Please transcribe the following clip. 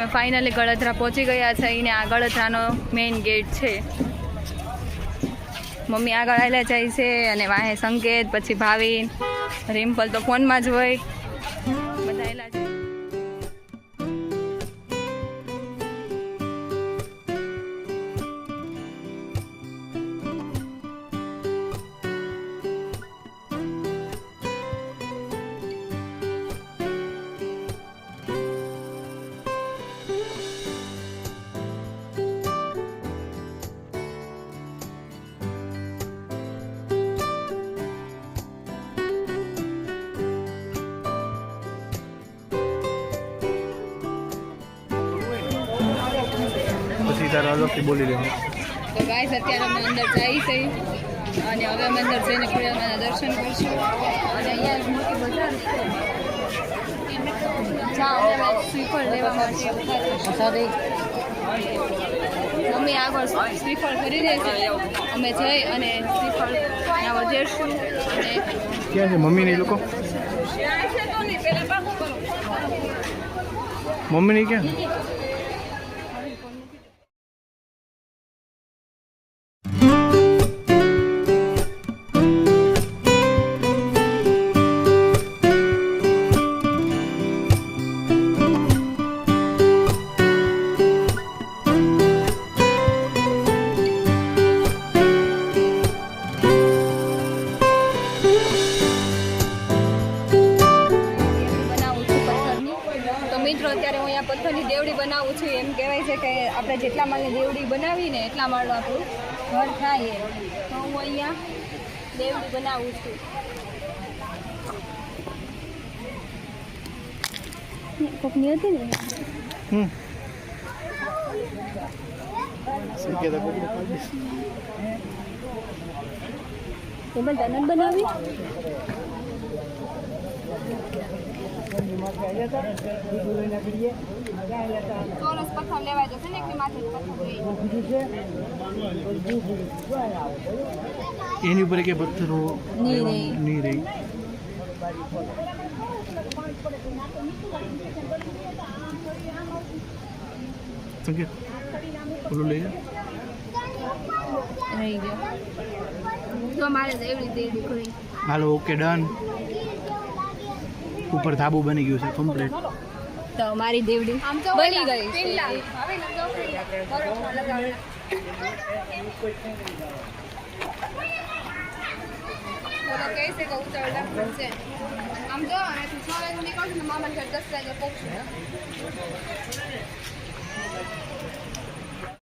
અમે ફાઇનલી ગળધરા પહોંચી ગયા છે. એને આ ગળધરાનો મેઇન ગેટ છે. મમ્મી આગળ આવેલા જાય છે અને વાહે સંકેત, પછી ભાવિન, રિમ્પલ તો ફોનમાં જ હોય, બધા આવેલા છે. બોલી રહ્યો તો ગાઈસ અત્યારે અમે અંદર જઈએ છીએ અને હવે અમે અંદર જઈને ખોડિયારના દર્શન કરીશું. અને અહીંયા મોટી બજાર છે જ્યાં અમે શ્રીફળ લેવા માટે મમ્મી આગળ શ્રીફળ કરી દે છે. અમે જઈ અને શ્રીફળ ત્યાં વધેરશું. અને ક્યાં છે મમ્મી ને એ લોકો? મમ્મી ને ક્યાં? પથ્થરની દેવડી બનાવું છું. એમ કહેવાય છે કે આપણે જેટલા માળની દેવડી બનાવીને એટલા માળનું આપણું ઘર થાય. તો હું અહીંયા દેવડી બનાવું છું. કોકની હતી ને ટેબલ ટેનન બનાવી. ચોરસ પથ્થર લેવાય જશે ને કે માથે એની ઉપર કે પથ્થરો નહીં રહી. સંકેત ઓલું લઈ જા. રહી ગયો તો મારે દેવડી કરી. Hello okay done. ઉપર ધાબુ બની ગયું છે કમ્પ્લીટ. તો મારી દેવડી બની ગઈ છે. આમ જો નીકળશું મામા ઘર 10 વાગે પહોંચશું.